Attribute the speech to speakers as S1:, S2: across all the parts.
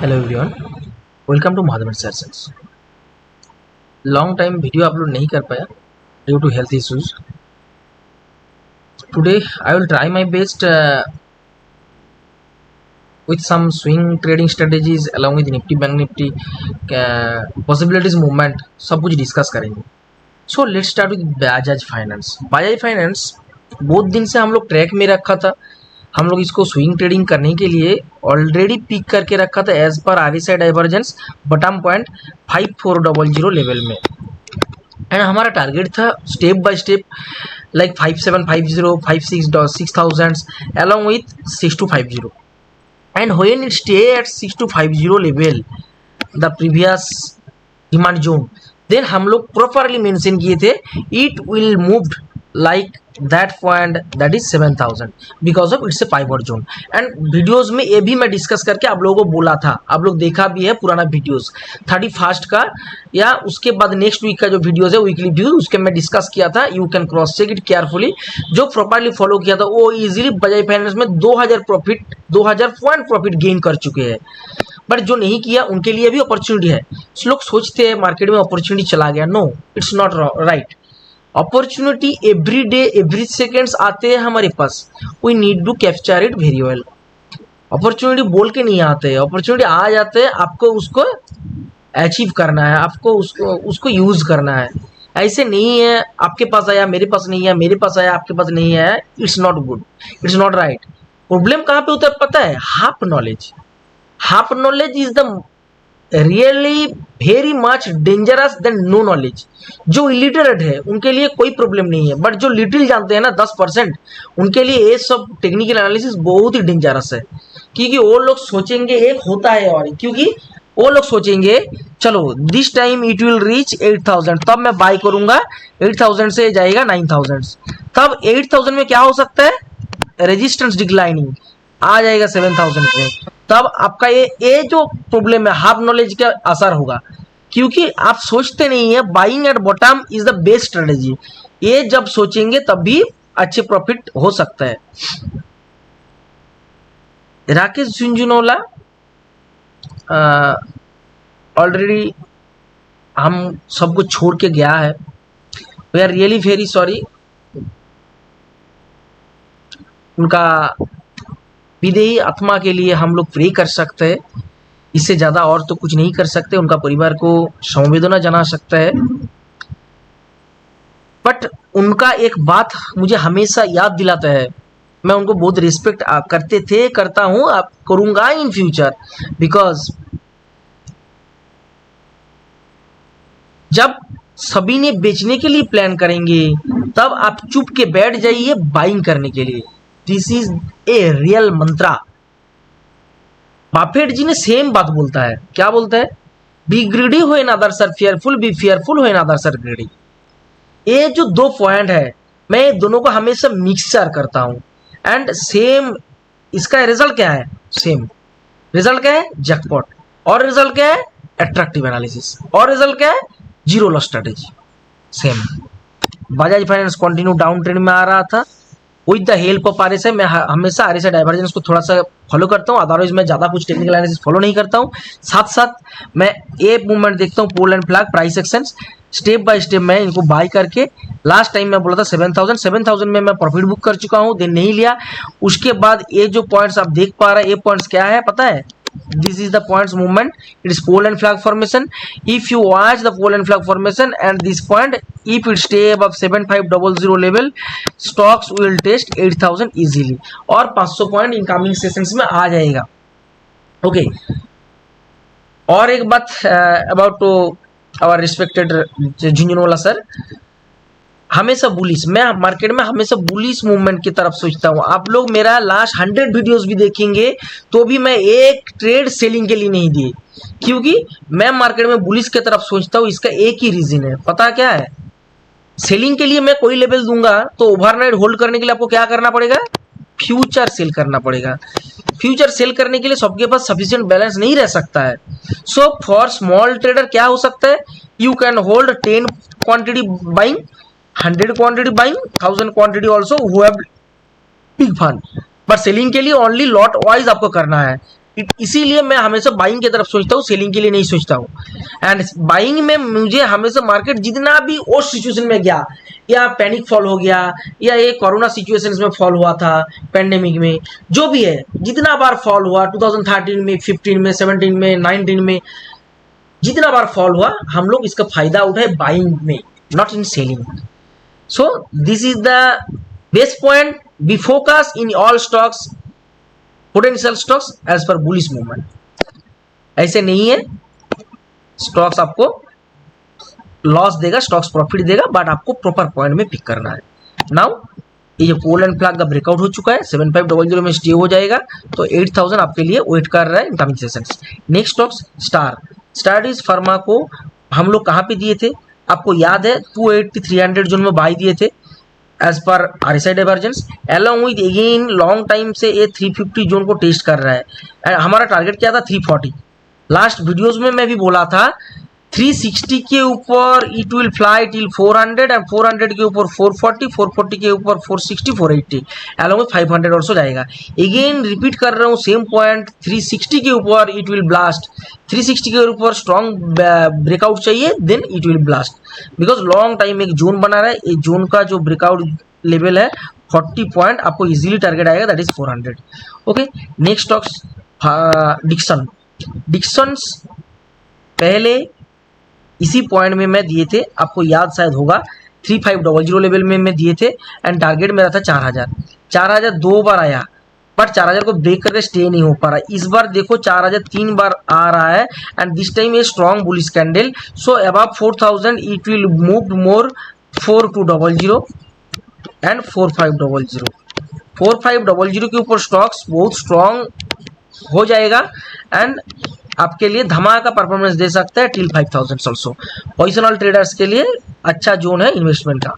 S1: Hello everyone, welcome to Mahadhavan sessions. Long time video upload नहीं कर पाया due to health issues. Today I will try my best with some swing trading strategies along with Nifty bank Nifty possibilities movement सब कुछ discuss करेंगे। So let's start with Bajaj finance. Bajaj finance बहुत दिन से हम लोग ट्रैक में रखा था। हम लोग इसको स्विंग ट्रेडिंग करने के लिए ऑलरेडी पिक करके रखा था as per RSI divergence bottom point 5400 level में। एंड हमारा टारगेट था step by step like 5750 56,000 along with 6250 and when it stay at 6250 level the previous demand zone then हम लोग प्रॉपरली मेंशन किए थे it will moved like that point that is 7000 because of it's a pivot zone। and videos में ये भी मैं discuss करके आप लोगों को बोला था, आप लोग देखा भी है पुराना वीडियोस 31 का या उसके बाद नेक्स्ट वीक का जो वीडियोस है वीकली व्यू उसके मैं डिस्कस किया था। You can cross check it carefully. जो प्रॉपरली फॉलो किया था वो इजीली बजाज फाइनेंस में 2000 पॉइंट प्रॉफिट गेन कर चुके हैं। बट जो नहीं किया उनके लिए भी अपॉर्चुनिटी है। लोग सोचते हैं मार्केट में अपॉर्चुनिटी चला गया, no it's not right. Opportunity every day every seconds आते हैं हमारे पास, we need to capture it very well. Opportunity बोल के नहीं आते, अपॉर्चुनिटी आ जाते हैं, आपको उसको अचीव करना है, आपको उसको यूज करना है। ऐसे नहीं है आपके पास आया मेरे पास नहीं है, मेरे पास आया आपके पास नहीं है, it's not good, it's not right. Problem कहाँ पे होता है पता है? Half knowledge. Half knowledge is the really very much dangerous than no knowledge. जो इलिटरेट है उनके लिए कोई प्रॉब्लम नहीं है, बट जो लिटिल जानते हैं ना 10% उनके लिए ये सब टेक्निकल एनालिसिस बहुत ही डेंजरस है। क्योंकि वो लोग सोचेंगे एक होता है और क्योंकि वो लोग सोचेंगे चलो this time it will reach 8000 तब मैं बाय करूंगा, 8000 से जाएगा 9000, तब 8000 में क्या हो सकता है? रेजिस्टेंस डिक्लाइनिंग आ जाएगा 7000 में, तब आपका ये जो प्रॉब्लम है हाफ नॉलेज का असर होगा। क्योंकि आप सोचते नहीं है buying at bottom is the best strategy. ये जब सोचेंगे तब भी अच्छे प्रॉफिट हो सकता है। राकेश झुंझुनवाला ऑलरेडी हम सबको छोड़ के गया है, we are really very sorry. उनका विदेही आत्मा के लिए हम लोग प्रे कर सकते हैं, इससे ज्यादा और तो कुछ नहीं कर सकते। उनका परिवार को संवेदना जना सकता है। बट उनका एक बात मुझे हमेशा याद दिलाता है, मैं उनको बहुत रिस्पेक्ट करते थे, करता हूं, आप करूंगा इन फ्यूचर। बिकॉज जब सभी ने बेचने के लिए प्लान करेंगे तब आप चुप के बैठ जाइए बाइंग करने के लिए। This is a real mantra. Buffett ji ने सेम बात बोलता है, क्या बोलता है? बी ग्रीडी हो in other sir fearful, B fearful हो इन अदर सर ग्रीडी। ये जो दो पॉइंट है मैं दोनों को हमेशा मिक्सचर करता हूं। एंड सेम इसका रिजल्ट क्या है? सेम रिजल्ट क्या है? जैकपॉट। और रिजल्ट क्या है? Attractive analysis. और रिजल्ट क्या है? Zero loss strategy. Same. Bajaj finance continue down trend में आ रहा था with the help of RSI. मैं हमेशा आरएसआई डाइवर्जेंस को थोड़ा सा फॉलो करता हूँ, अदरवाइज मैं ज्यादा कुछ टेक्निकल एनालिसिस फॉलो नहीं करता हूँ। साथ साथ मैं ये मूवमेंट देखता हूँ pole and flag price actions, step by step मैं इनको बाय करके लास्ट टाइम मैं बोला था 7000 में मैं प्रॉफिट बुक कर चुका हूँ, देन नहीं लिया। उसके बाद ये जो पॉइंट्स आप देख पा रहे हैं, ये पॉइंट्स क्या है पता है? This is the points movement. It is pole and flag formation. If you watch the pole and flag formation and this point, if it stay above 7500 level, stocks will test 8000 easily और 500 point incoming sessions में आ जाएगा। Okay और एक बात about our respected Jhunjhunwala sir, हमेशा bullish, मैं market में हमेशा बुलिश मूवमेंट की तरफ सोचता हूँ। आप लोग मेरा लास्ट 100 वीडियोस भी देखेंगे तो भी मैं एक ट्रेड सेलिंग के लिए नहीं दिए, क्योंकि मैं मार्केट में बुलिश की तरफ सोचता हूँ। इसका एक ही रीजन है, पता क्या है? सेलिंग के लिए मैं कोई लेवल दूंगा तो ओवरनाइट होल्ड करने के लिए आपको क्या करना पड़ेगा? फ्यूचर सेल करना पड़ेगा। फ्यूचर सेल करने के लिए सबके पास सफिशिएंट बैलेंस नहीं रह सकता है। सो फॉर स्मॉल ट्रेडर क्या हो सकता है? You can hold 10 quantity buying, 100 quantity buying, 1000 quantity also who have big fund, but selling के लिए only lot wise आपको करना है। इसीलिए मैं हमेशा बाइंग की तरफ सोचता हूँ, सेलिंग के लिए नहीं सोचता हूँ। एंड बाइंग में मुझे हमेशा मार्केट जितना भी उस सिचुएशन में गया, या पैनिक फॉल हो गया, या ये कोरोना सिचुएशंस में फॉल हुआ था, पेंडेमिक में, जो भी है जितना बार फॉल हुआ 2013 में, 15 में, 17 में, 19 में, जितना बार फॉल हुआ हम लोग इसका फायदा उठाए बाइंग में, not in selling. So this is the best point, be focus in all stocks, potential stocks as per bullish movement. ऐसे नहीं है स्टॉक्स आपको लॉस देगा, स्टॉक्स प्रॉफिट देगा, बट आपको प्रॉपर पॉइंट में पिक करना है। नाउ ये जो पोलैंड फ्लैग का ब्रेकआउट हो चुका है, 7500 में स्टे हो जाएगा, तो 8000 आपके लिए वेट कर रहा है इन coming sessions. Next stocks star is pharma को हम लोग कहाँ पे दिए थे, आपको याद है 280 300 जोन में बाई दिए थे as per RSI divergence, along with again long time से ये 350 जोन को टेस्ट कर रहा है। हमारा टारगेट क्या था 340। लास्ट वीडियोस में मैं भी बोला था 360 के ऊपर it will fly till 400 and 400 के ऊपर 440, 440 के ऊपर 460, 480 अलॉन्ग 500 और सो जाएगा। अगेन रिपीट कर रहा हूँ सेम पॉइंट, 360 के ऊपर इट विल ब्लास्ट, 360 के ऊपर स्ट्रॉन्ग ब्रेकआउट चाहिए, then it will blast, because long time एक जोन बना रहा है। एक जोन का जो ब्रेकआउट लेवल है 40 पॉइंट आपको इजीली टारगेट आएगा, that is 400। Okay, next stocks Dixons पहले इसी पॉइंट में मैं दिए थे, आपको याद शायद होगा 3500 लेवल में मैं दिए थे एंड टारगेट मेरा था 4000 दो बार आया, बट 4000 को ब्रेक करके स्टे नहीं हो पा रहा। इस बार देखो 4000 तीन बार आ रहा है and this time a strong bullish candle, so above 4000 it will move more 4200 and 4500। 4500 के ऊपर स्टॉक्स बहुत स्ट्रॉन्ग हो जाएगा एंड आपके लिए धमाका परफॉर्मेंस दे सकता है टिल 5000 ऑल्सो। पोजिशनल ट्रेडर्स के लिए अच्छा जोन है इन्वेस्टमेंट का।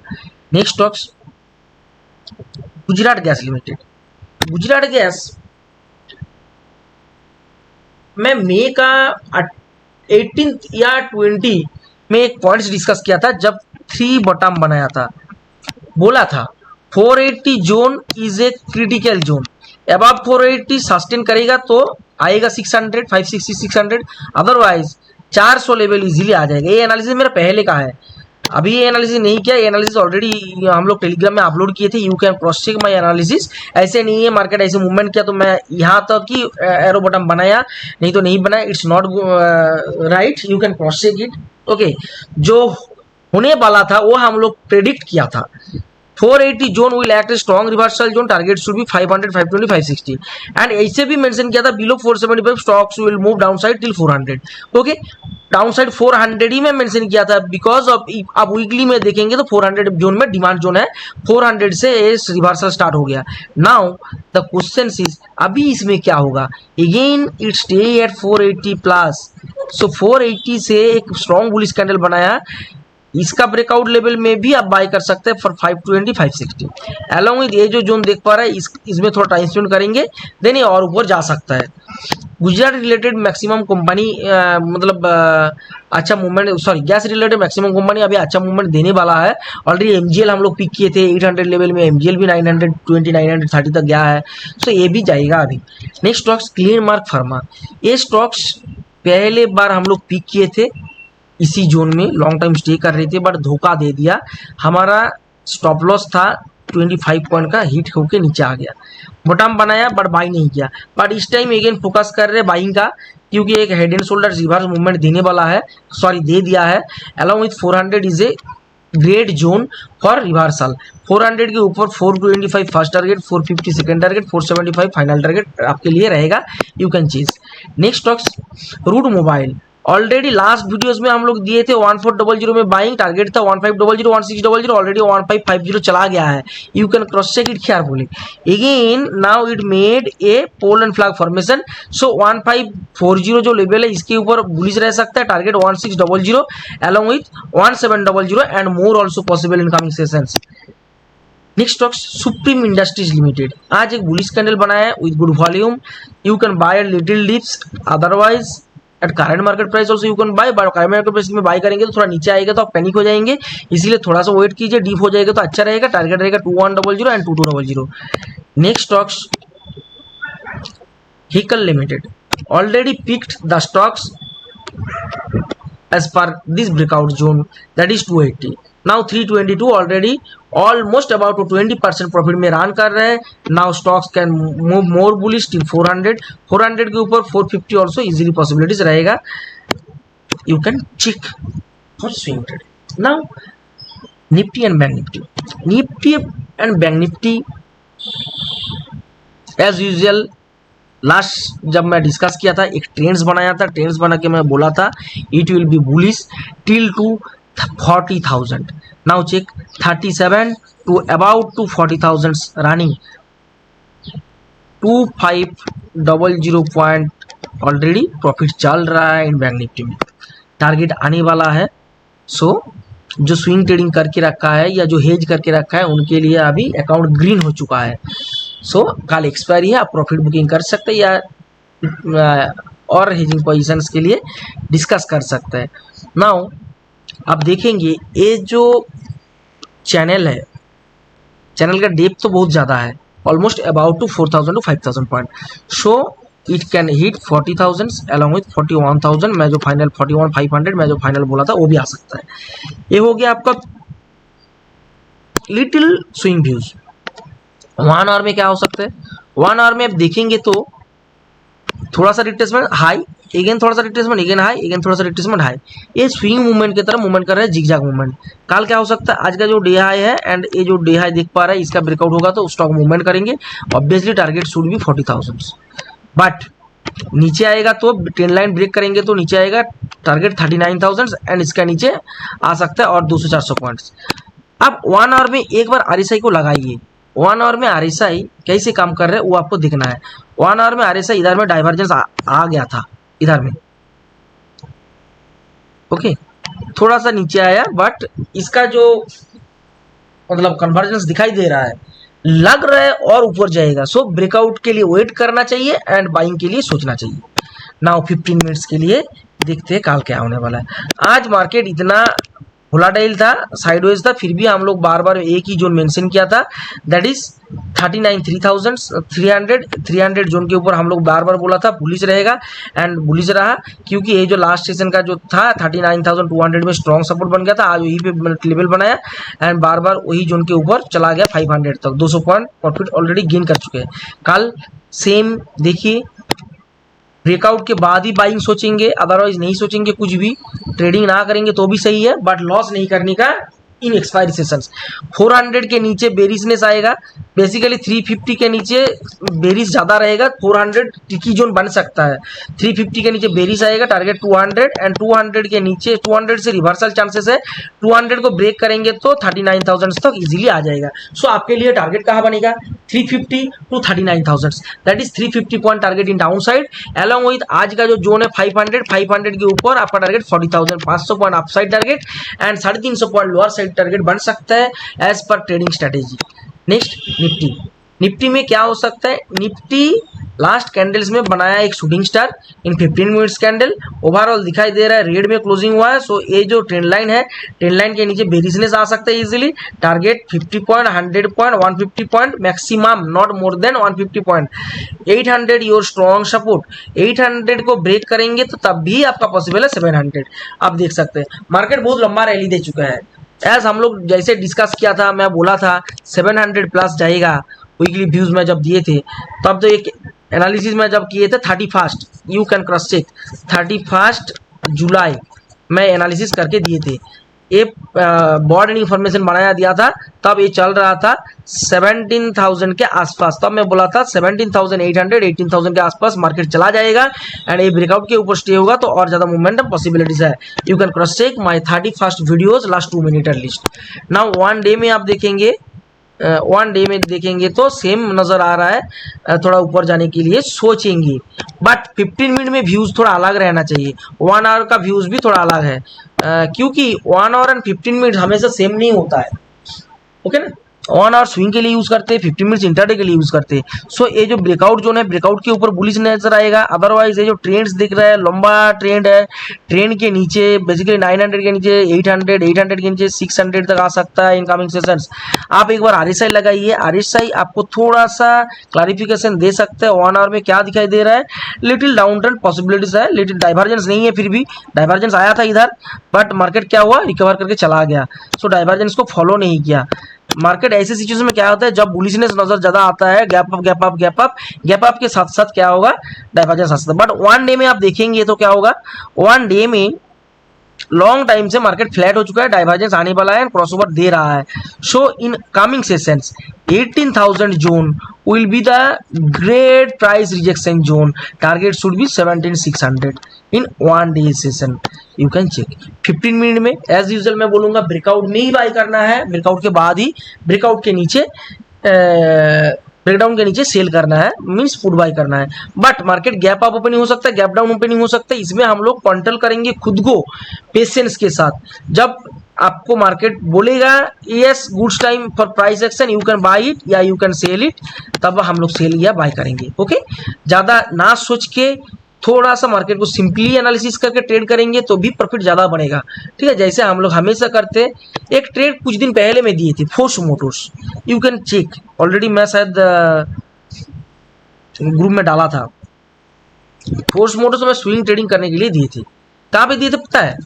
S1: Next stocks Gujarat gas limited. Gujarat gas मैं मई का 18 या 20 में एक पॉइंट्स डिस्कस किया था, जब 3 बॉटम बनाया था, बोला था 480 zone is a critical zone, above 480 sustain करेगा तो आएगा 600, 560, 600, अदरवाइज 400 लेवल इजीली आ जाएगा। ये एनालिसिस मेरा पहले का है, अभी ये एनालिसिस नहीं किया, ये एनालिसिस ऑलरेडी हम लोग टेलीग्राम में अपलोड किए थे, you can cross check my analysis. ऐसे नहीं है मार्केट ऐसे मूवमेंट किया तो मैं यहाँ तक कि एरो बटन बनाया, नहीं तो नहीं बनाया, it's not right, you can cross check it. Okay, जो होने वाला था वो हम लोग प्रेडिक्ट किया था। 480 zone will act strong reversal zone, target should be 500, 520, 560 and ऐसे भी मेंशन किया था below 475 stocks will move down side till 400। Okay, down side 400 ही में मेंशन किया था, बिकॉज ऑफ आप वीकली में देखेंगे तो 400 जोन में डिमांड जोन है, 400 से रिवर्सल स्टार्ट हो गया। नाउ द क्वेश्चन इज अभी इसमें क्या होगा, again it stay at 480 plus, so 480 से एक स्ट्रॉन्ग बुलिश कैंडल बनाया, इसका ब्रेकआउट लेवल में भी आप बाय कर सकते हैं फॉर 520, 560 अलॉन्ग विद ये जो जोन देख पा रहा है इसमें थोड़ा टाइम स्पेंड करेंगे, देन ये और ऊपर जा सकता है। गुजरात रिलेटेड मैक्सिमम कंपनी मतलब अच्छा movement, sorry gas related maximum company अभी अच्छा मूवमेंट देने वाला है। ऑलरेडी MGL हम लोग पिक किए थे 800 लेवल में, MGL भी 920, 930 तक गया है, सो ये भी जाएगा अभी। नेक्स्ट स्टॉक्स ग्लेनमार्क फार्मा, ये स्टॉक्स पहले बार हम लोग पिक किए थे, इसी जोन में लॉन्ग टाइम स्टे कर रहे थे, बट धोखा दे दिया, हमारा स्टॉप लॉस था 25 पॉइंट का, हिट होके नीचे आ गया, बॉटम बनाया बट बाई नहीं किया। बट इस टाइम अगेन फोकस कर रहे बाइंग का, क्योंकि एक head and shoulder reverse movement देने वाला है, सॉरी दे दिया है। Along with 400 is a great zone for reversal, 400 के ऊपर 425 first target, 450 second target, 475 final target आपके लिए रहेगा, you can cheese. Next stocks Route Mobile, already last videos में हम लोग दिए थे 1400 में बाइंग, टारगेट था 1500, 1600, ऑलरेडी 1550 चला गया है, you can cross check it carefully. Again now it made a pole and flag formation, so 1540 जो लेवल है इसके ऊपर बुलिश रह सकता है, target 1600 along with 1700 and more also possible in coming sessions. Next stocks supreme industries limited, आज एक bullish candle बनाया है with good volume, you can buy little dips, otherwise at current market price also you can buy, but current market price में bye करेंगे तो थोड़ा नीचे आएगा तो आप पैनिक हो जाएंगे, इसीलिए थोड़ा सा वेट कीजिए, डीप हो जाएगा तो अच्छा रहेगा, टारगेट रहेगा 2100 and 2200। Next stocks Haeckel limited, already picked the stocks as per this breakout zone, that is 280. now 322 already almost about 20% profit में रन कर रहे हैं. Now stocks can move more bullish till 400 के ऊपर 450 ऑल्सो इजीली पॉसिबिलिटीज रहेगा. You can check for swing trading. Now Nifty and bank Nifty as usual last जब मैं discuss किया था एक ट्रेंड्स बनाया था. ट्रेंड्स बना के मैं बोला था it will be bullish till to 40,000. Now check 37 to about to 40,000 running 2500 point already profit चल रहा है इन बैंक निफ्टी में. टारगेट आने वाला है. सो जो स्विंग ट्रेडिंग करके रखा है या जो हेज करके रखा है उनके लिए अभी अकाउंट ग्रीन हो चुका है. सो कल एक्सपायरी है, आप प्रॉफिट बुकिंग कर सकते हैं या और हेजिंग पोजीशंस के लिए डिस्कस कर सकते हैं. नाउ आप देखेंगे ये जो चैनल है, चैनल का डेप्थ तो बहुत ज़्यादा है, almost about to 4,000 to 5,000 point. So it can hit 40,000 along with 41,000. मैं जो फाइनल 41,500 मैं जो फाइनल बोला था वो भी आ सकता है. ये हो गया आपका लिटिल स्विंग व्यूज. 1 आवर में क्या हो सकता है? 1 आवर में आप देखेंगे तो थोड़ा सा रिट्रेसमेंट हाई, अगेन थोड़ा सा रिट्रेसमेंट, अगेन हाई, अगेन थोड़ा सा रिट्रेसमेंट हाई. ये स्विंग मूवमेंट की तरह मूवमेंट कर रहा है, जिगजैग मूवमेंट. कल क्या हो सकता है? आज का जो डे हाई है एंड ये जो डे हाई देख पा रहा है इसका ब्रेकआउट होगा तो स्टॉक मूवमेंट करेंगे. ऑब्वियसली टारगेट शुड भी 40,000. बट नीचे आएगा तो ट्रेंड लाइन ब्रेक करेंगे तो नीचे आएगा टारगेट 39,000 एंड इसका नीचे आ सकता है और 200-400 पॉइंट्स. अब 1 आवर में एक बार आरएसआई को लगाइए. 1 आवर में आरएसआई कैसे काम कर रहे हैं वो आपको दिखना है. 1 आवर में आरएसआई इधर में डाइवर्जेंस आ गया था इधर में. ओके, थोड़ा सा नीचे आया बट इसका जो मतलब कन्वर्जेंस दिखाई दे रहा है, लग रहा है और ऊपर जाएगा. सो ब्रेकआउट के लिए वेट करना चाहिए एंड बाइंग के लिए सोचना चाहिए. नाउ 15 मिनट्स के लिए देखते हैं कल क्या होने वाला है. आज मार्केट इतना वोलाटाइल था, साइडवेज था, फिर भी हम लोग बार बार एक ही जोन मेंशन किया था, दैट इज 300 जोन के ऊपर हम लोग बार बार बोला था बुलिश रहेगा एंड बुलिश रहा. क्योंकि ये जो लास्ट सेशन का जो था 39,200 में स्ट्रॉन्ग सपोर्ट बन गया था. आज वही पे लेवल बनाया एंड बार बार वही जोन के ऊपर चला गया 500 तक. 200 पॉइंट प्रॉफिट ऑलरेडी गेन कर चुके हैं. कल सेम देखिए, ब्रेकआउट के बाद ही बाइंग सोचेंगे, अदरवाइज नहीं सोचेंगे. कुछ भी ट्रेडिंग ना करेंगे तो भी सही है बट लॉस नहीं करने का इन एक्सपायरी सेशंस. 400 के नीचे बेरिशनेस आएगा. बेसिकली 350 के नीचे बेरिश ज़्यादा रहेगा. 400 टिकी जोन बन सकता है. 350 के नीचे बेरिश आएगा, टारगेट 200 एंड 200 के नीचे 200 से रिवर्सल चांसेस है. 200 को ब्रेक करेंगे तो 39,000 तक इजीली आ जाएगा. सो आपके लिए टारगेट कहाँ बनेगा? 350 to 39,000. That is 350 point target in down side along with आज का जो जोन है 500 के ऊपर आपका target 40,000. 500 point upside target and 350 point lower side target बन सकता है as per trading strategy. Next Nifty में क्या हो सकता है? निफ्टी लास्ट कैंडल्स में बनाया एक shooting star in 15 minutes candle. Overall दिखाई दे रहा है रेड में क्लोजिंग हुआ है. सो ये जो ट्रेंड लाइन है, ट्रेंड लाइन के नीचे बेरिशनेस आ सकता है easily. Target 50 point, 100 point, 150 point maximum, not more than 150 point. 800 your strong support. 800 को ब्रेक करेंगे तो तब भी आपका पॉसिबल है 700. आप देख सकते हैं मार्केट बहुत लंबा रैली दे चुका है. एज हम लोग जैसे डिस्कस किया था, मैं बोला था 700 प्लस जाएगा. वीकली व्यूज में जब दिए थे तब तो एक एनालिसिस में जब किए थे 31 यू कैन क्रॉस चेक 31 जुलाई में एनालिसिस करके दिए थे. ये बोर्ड ने इंफॉर्मेशन बनाया दिया था तब ये चल रहा था 17,000 के आसपास. तब मैं बोला था 17,800 18,000 के आसपास मार्केट चला जाएगा एंड ये ब्रेकआउट के ऊपर स्टे होगा तो और ज़्यादा मोमेंटम पॉसिबिलिटीज है. You can cross check my 31 videos last 2 minute list. Now 1 day में आप देखेंगे, 1 डे में देखेंगे तो सेम नज़र आ रहा है. थोड़ा ऊपर जाने के लिए सोचेंगे बट 15 मिनट में व्यूज़ थोड़ा अलग रहना चाहिए. 1 आवर का व्यूज़ भी थोड़ा अलग है क्योंकि 1 आवर एंड 15 मिनट हमेशा सेम नहीं होता है. ओके ना, 1 आवर स्विंग के लिए यूज करते हैं, 15 मिनट्स इंटरडे के लिए यूज करते हैं। सो ये जो ब्रेकआउट जोन है, ब्रेकआउट के ऊपर बुलिश नजर आएगा। अदरवाइज ये जो ट्रेंड्स दिख रहा है, लंबा ट्रेंड है, ट्रेंड के नीचे बेसिकली 900 के नीचे 800 के नीचे 600 तक आ सकता है इन कमिंग सेशंस। आप एक बार आरएसआई लगाइए, आरएसआई आपको थोड़ा सा क्लैरिफिकेशन दे सकता है 1 आवर में क्या दिखाई दे रहा है। लिटिल डाउन ट्रेंड पॉसिबिलिटीज है, लिटिल डाइवर्जेंस नहीं है, फिर भी डाइवर्जेंस आया था इधर, बट मार्केट क्या हुआ, रिकवर करके चला गया। सो डाइवर्जेंस को फॉलो नहीं किया। मार्केट ऐसे सिचुएशन में क्या होता है, जब बुलिशनेस नजर ज्यादा आता है, gap up gap up gap up gap up के साथ साथ क्या होगा, डाइवर्जेंस आ सकता है। बट 1 डे में आप देखेंगे तो क्या होगा, 1 डे में लॉन्ग टाइम से मार्केट फ्लैट हो चुका है, डाइवर्जेंस आने वाला है, क्रॉसओवर दे रहा है। So in coming sessions 18,000 zone will be the great price rejection zone. Target should be 17,600 in 1 day session. You can check 15 minute में एज यूजुअल मैं बोलूंगा ब्रेकआउट में ही बाय करना है, ब्रेकआउट के बाद ही ब्रेकआउट के नीचे ब्रेकडाउन के नीचे सेल करना है, मींस फुट बाय करना है। But market gap up opening हो सकता है, गैप डाउन ओपनिंग हो सकता है, इसमें हम लोग कंट्रोल करेंगे खुद को पेशेंस के साथ। जब आपको मार्केट बोलेगा yes goods time for price action, you can buy it या यू कैन सेल इट, तब हम लोग सेल या बाय करेंगे। ओके, ज्यादा ना सोच के थोड़ा सा मार्केट को सिंपली एनालिसिस करके ट्रेड करेंगे तो भी प्रॉफिट ज्यादा बनेगा। ठीक है, जैसे हम लोग हमेशा करते। एक ट्रेड कुछ दिन पहले में दिए थे Force Motors, you can check, already मैं शायद ग्रुप में डाला था। फोर्स मोटर्स में स्विंग ट्रेडिंग करने के लिए दिए थे। कहाँ पे दिए थे पता है,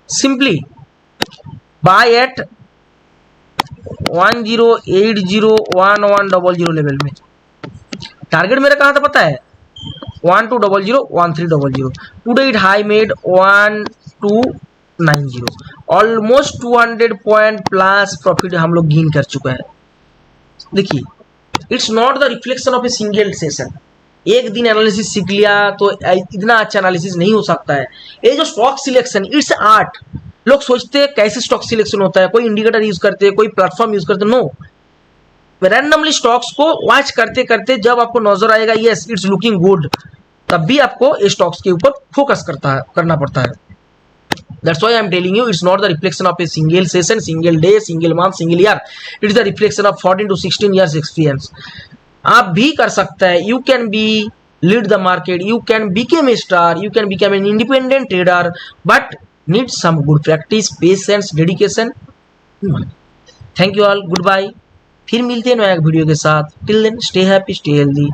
S1: सिंपली बाय एट 10801100 लेवल में। टारगेट मेरा कहाँ था पता है, 1200 1300। Today it high made 1290, almost 200 point plus profit हम लोग गेन कर चुका है। देखिए, it's not the reflection of a single session. एक दिन एनालिसिस सीख लिया तो इतना अच्छा एनालिसिस नहीं हो सकता है। ये जो स्टॉक सिलेक्शन, इट्स आर्ट। लोग सोचते हैं कैसे स्टॉक सिलेक्शन होता है, कोई इंडिकेटर यूज करते हैं, कोई प्लेटफॉर्म यूज करते हैं, नो। रैंडमली स्टॉक्स को वॉच करते करते जब आपको नजर आएगा यस इट्स लुकिंग गुड, तब भी आपको स्टॉक्स के ऊपर फोकस करना पड़ता है। That's why I'm telling you, it's not the reflection of a single session, single day, single month, single year. It is the reflection of 14 to 16 years experience. आप भी कर सकता है, you can be lead the market, you can become a star, you can become an independent trader, but need some good practice, patience, dedication. Thank you all, goodbye. फिर मिलते हैं नया video के साथ। Till then, stay happy, stay healthy.